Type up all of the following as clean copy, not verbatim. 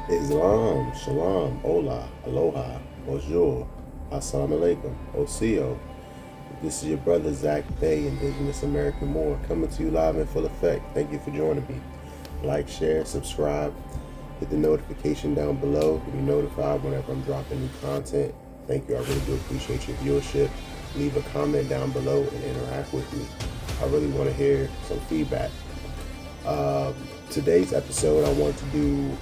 Islam, Shalom, Hola, Aloha, Bonjour, Assalamu Alaikum, Osio. This is your brother Zach Bay, Indigenous American Moor, coming to you live in full effect. Thank you for joining me. Like, share, subscribe, hit the notification down below to be notified whenever I'm dropping new content. Thank you. I really do appreciate your viewership. Leave a comment down below and interact with me. I really want to hear some feedback. Today's episode, I want to do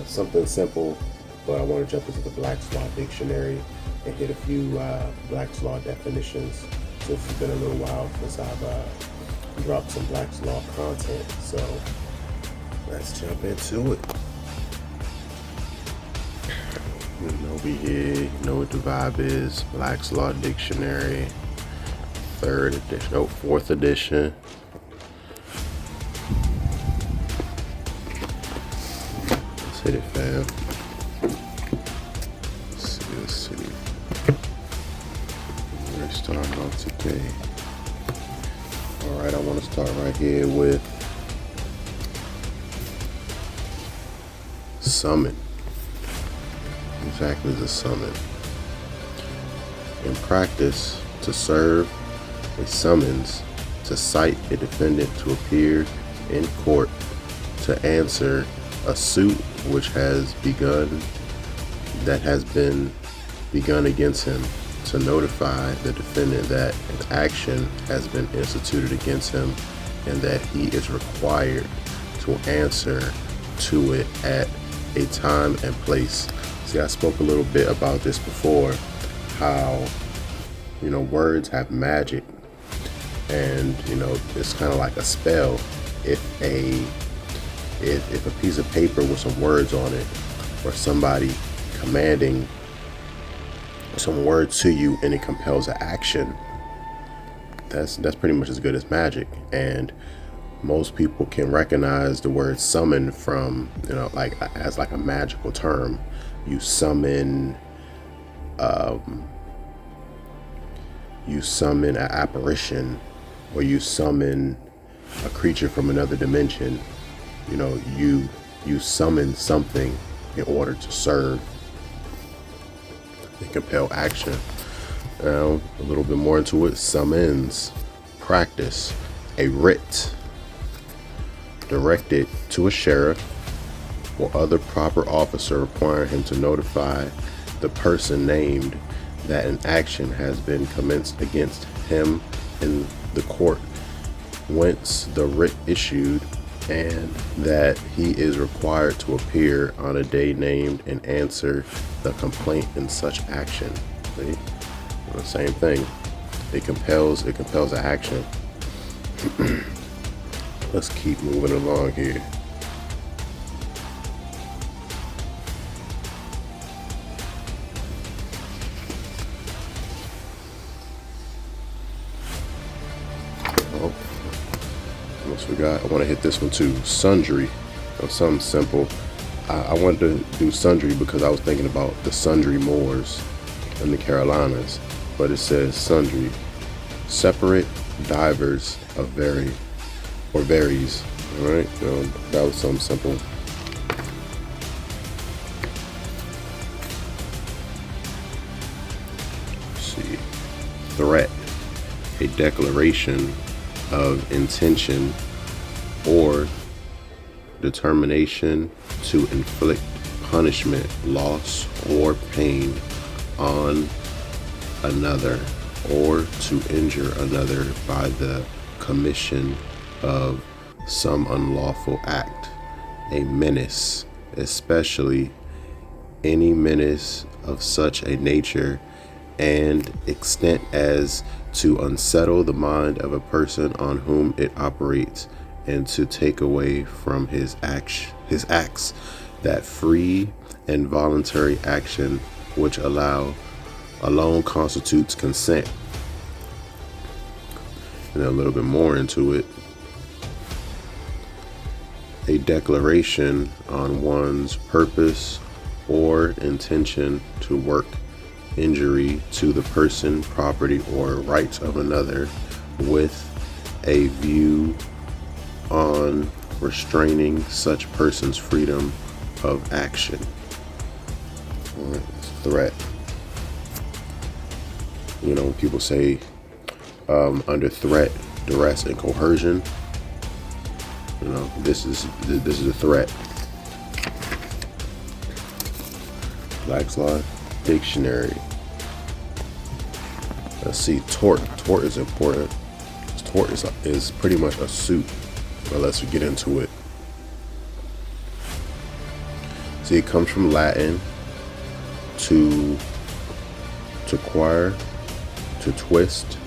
something simple, but I want to jump into the Black's Law Dictionary and hit a few Black's Law definitions, since it's been a little while since I've dropped some Black's Law content. So let's jump into it. Over here, you know what the vibe is. Black's Law Dictionary, fourth edition. Let's hit it, fam. Let's see. We're starting off today. Alright, I want to start right here with summon. Exactly, the summon. In practice, to serve a summons, to cite a defendant to appear in court, to answer a suit which has been begun against him, to notify the defendant that an action has been instituted against him and that he is required to answer to it at a time and place. See, I spoke a little bit about this before, how, words have magic, and, it's kind of like a spell. If a piece of paper with some words on it, or somebody commanding some words to you and it compels an action, that's pretty much as good as magic. And most people can recognize the word summon from, as like a magical term. You summon an apparition, or you summon a creature from another dimension. You summon something in order to serve and compel action. Now, a little bit more into it. Summons, practice, a writ directed to a sheriff or other proper officer, requiring him to notify the person named that an action has been commenced against him in the court whence the writ issued, and that he is required to appear on a day named and answer the complaint in such action. See? The same thing. It compels an action. Let's keep moving along here. Almost forgot. I want to hit this one too. Sundry, or something simple. I wanted to do sundry because I was thinking about the sundry Moors in the Carolinas, but it says sundry, separate, divers of vary, or varies. All right, that was something simple. Let's see, threat, a declaration of intention or determination to inflict punishment, loss, or pain on another, or to injure another by the commission of some unlawful act. A menace, especially any menace of such a nature and extent as to unsettle the mind of a person on whom it operates, and to take away from his acts that free and voluntary action which alone constitutes consent. And a little bit more into it. A declaration on one's purpose or intention to work injury to the person, property, or rights of another, with a view on restraining such person's freedom of action. All right, threat. You know, when people say under threat, duress, and coercion, you know, this is a threat. Black's Law Dictionary. Let's see, tort. Tort is important. Tort is pretty much a suit, but let's get into it. See, it comes from Latin, to quire, to twist,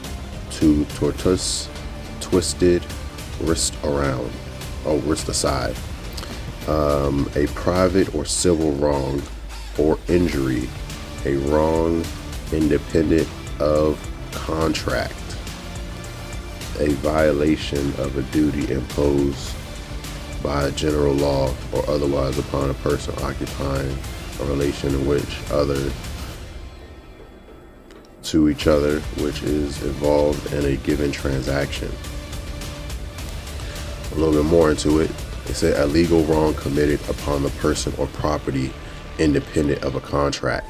to tortus, twisted, wrist around, wrist aside. A private or civil wrong or injury, a wrong independent of contract, a violation of a duty imposed by general law or otherwise upon a person occupying a relation in which other to each other, which is involved in a given transaction. A little bit more into it. It said a legal wrong committed upon the person or property independent of a contract.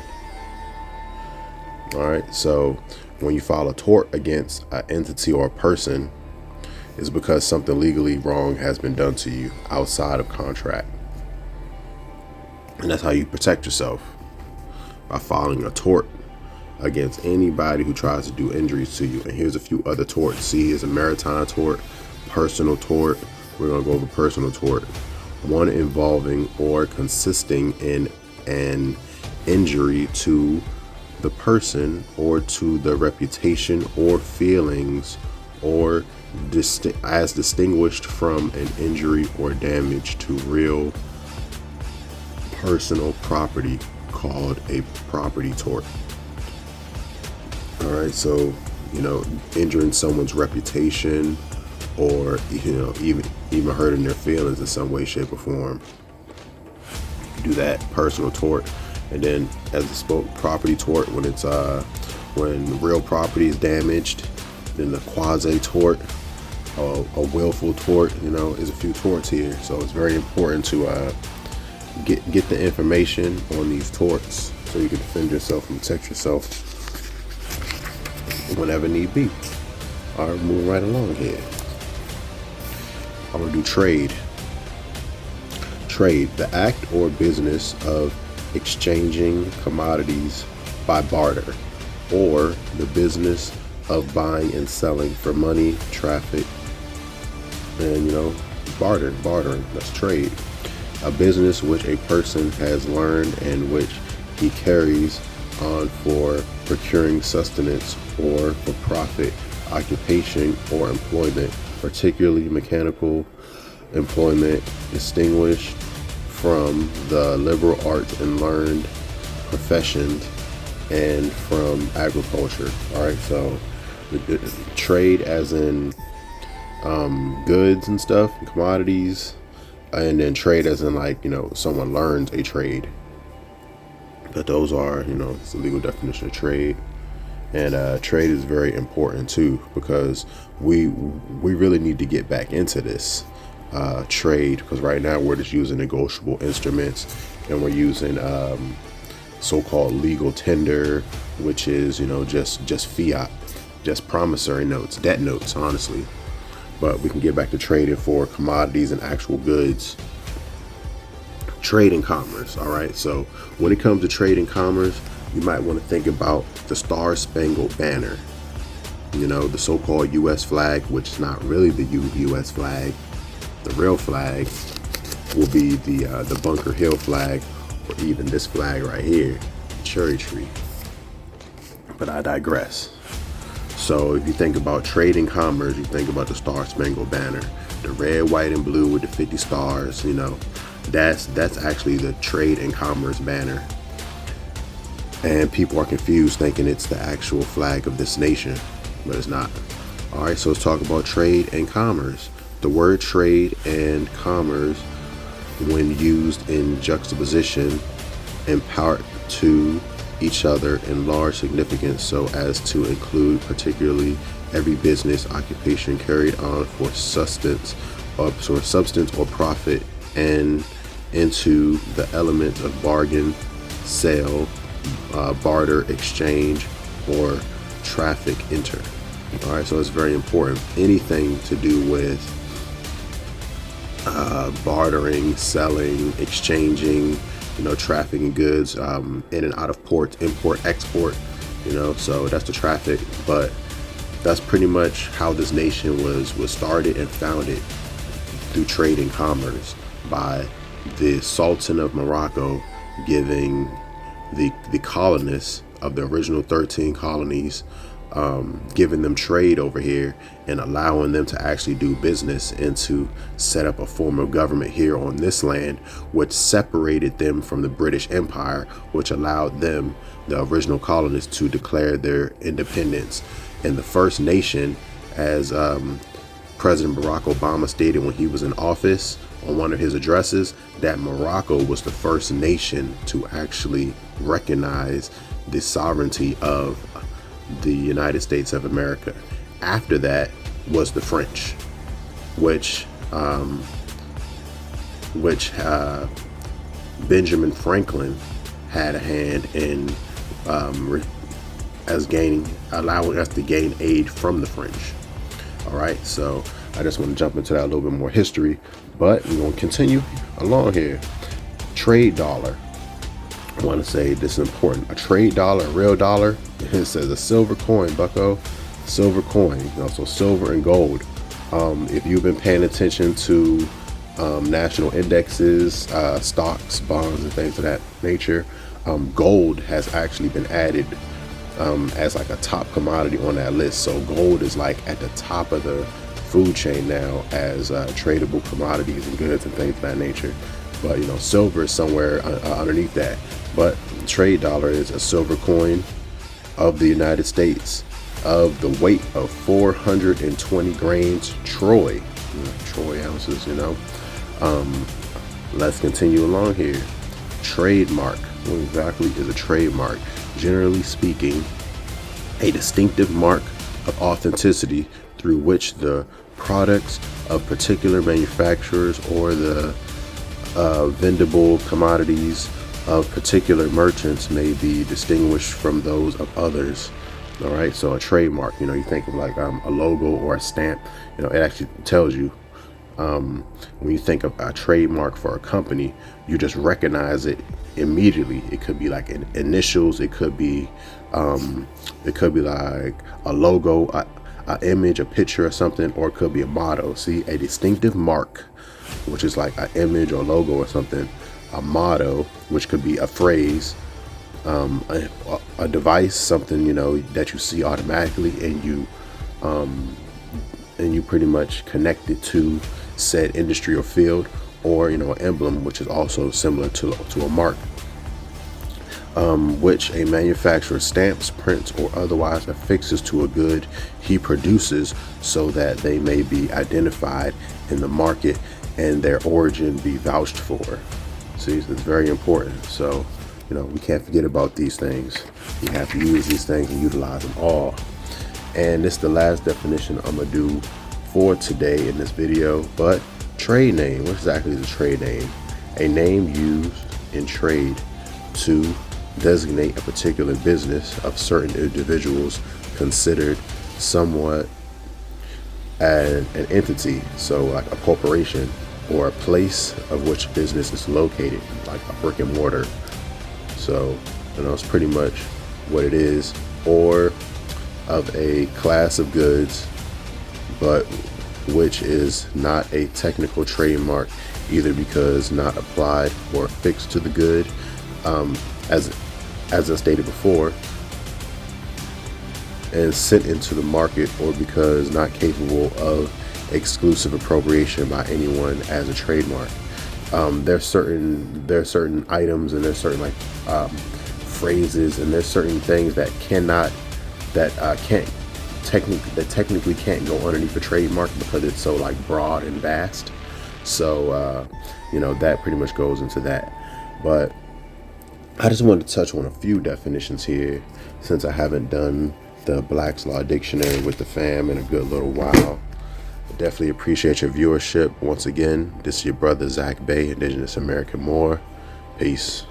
All right, so when you file a tort against an entity or a person, it's because something legally wrong has been done to you outside of contract. And that's how you protect yourself, by filing a tort against anybody who tries to do injuries to you. And here's a few other torts. See, here's a maritime tort, personal tort. We're going to go over personal tort. One involving or consisting in an injury to the person or to the reputation or feelings, or as distinguished from an injury or damage to real personal property, called a property tort. All right, so, you know, injuring someone's reputation, or, you know, even hurting their feelings in some way, shape, or form. You do that, personal tort. And then, as I spoke, property tort, when it's when real property is damaged. Then the quasi tort, a willful tort. You know, there's a few torts here, so it's very important to get the information on these torts so you can defend yourself and protect yourself whenever need be. All right, moving right along here. I'm gonna do trade. Trade, the act or business of exchanging commodities by barter, or the business of buying and selling for money, traffic, and, you know, bartering. That's trade. A business which a person has learned and which he carries on for procuring sustenance or for profit, occupation, or employment, particularly mechanical employment, distinguished from the liberal arts and learned professions, and from agriculture. All right, so the trade as in goods and stuff, commodities, and then trade as in, like, you know, someone learns a trade. But those are, you know, it's a legal definition of trade. And trade is very important too, because we really need to get back into this trade, because right now we're just using negotiable instruments, and we're using so-called legal tender, which is, you know, just fiat, just promissory notes, debt notes, honestly. But we can get back to trading for commodities and actual goods. Trade and commerce. All right, so when it comes to trade and commerce, you might want to think about the Star Spangled Banner. You know, the so-called U.S. flag, which is not really the U.S. flag. The real flag will be the Bunker Hill flag, or even this flag right here, cherry tree. But I digress. So if you think about trade and commerce, you think about the Star Spangled Banner, the red, white, and blue with the 50 stars. You know, that's actually the trade and commerce banner. And people are confused, thinking it's the actual flag of this nation, but it's not. All right, so let's talk about trade and commerce. The word trade and commerce, when used in juxtaposition, impart to each other in large significance, so as to include particularly every business occupation carried on for substance or profit, and into the elements of bargain, sale, barter, exchange, or traffic enter. All right, so it's very important. Anything to do with bartering, selling, exchanging, trafficking goods in and out of port, import, export, so that's the traffic. But that's pretty much how this nation was started and founded, through trade and commerce, by the Sultan of Morocco giving the colonists of the original 13 colonies, giving them trade over here and allowing them to actually do business and to set up a form of government here on this land, which separated them from the British Empire, which allowed them, the original colonists, to declare their independence. And the first nation, as President Barack Obama stated when he was in office on one of his addresses, that Morocco was the first nation to actually recognize the sovereignty of the United States of America. After that was the French, which Benjamin Franklin had a hand in, allowing us to gain aid from the French. All right, so I just want to jump into that a little bit more history, but we're going to continue along here. Trade dollar. I want to say this is important. A trade dollar, a real dollar, it says a silver coin, bucko. Silver coin, also silver and gold. If you've been paying attention to national indexes, stocks, bonds, and things of that nature, gold has actually been added as like a top commodity on that list. So gold is like at the top of the food chain now as tradable commodities and goods and things of that nature. But silver is somewhere underneath that. But trade dollar is a silver coin of the United States of the weight of 420 grains troy ounces. Let's continue along here. Trademark. What exactly is a trademark? Generally speaking, a distinctive mark of authenticity through which the products of particular manufacturers or the vendable commodities of particular merchants may be distinguished from those of others. All right, so a trademark, you think of like a logo or a stamp. It actually tells you when you think of a trademark for a company, you just recognize it immediately. It could be like initials, it could be like a logo, a image, a picture or something, or it could be a motto. See, a distinctive mark, which is like an image or logo or something. A motto, which could be a phrase, a device, something that you see automatically, and you pretty much connect it to said industry or field, or an emblem, which is also similar to a mark, which a manufacturer stamps, prints, or otherwise affixes to a good he produces, so that they may be identified in the market and their origin be vouched for. See, it's very important. So, we can't forget about these things. You have to use these things and utilize them all. And this is the last definition I'm gonna do for today in this video. But trade name, what exactly is a trade name? A name used in trade to designate a particular business of certain individuals considered somewhat an entity, so like a corporation, or a place of which business is located, like a brick and mortar. So it's pretty much what it is, or of a class of goods, but which is not a technical trademark, either because not applied or affixed to the good, as I stated before, and sent into the market, or because not capable of exclusive appropriation by anyone as a trademark. There's certain items, and there's certain phrases, and there's certain things that technically can't go underneath a trademark because it's so broad and vast. So that pretty much goes into that. But I just wanted to touch on a few definitions here, since I haven't done the Black's Law Dictionary with the fam in a good little while. Definitely appreciate your viewership. Once again, this is your brother Zach Bay, Indigenous American Moor. Peace.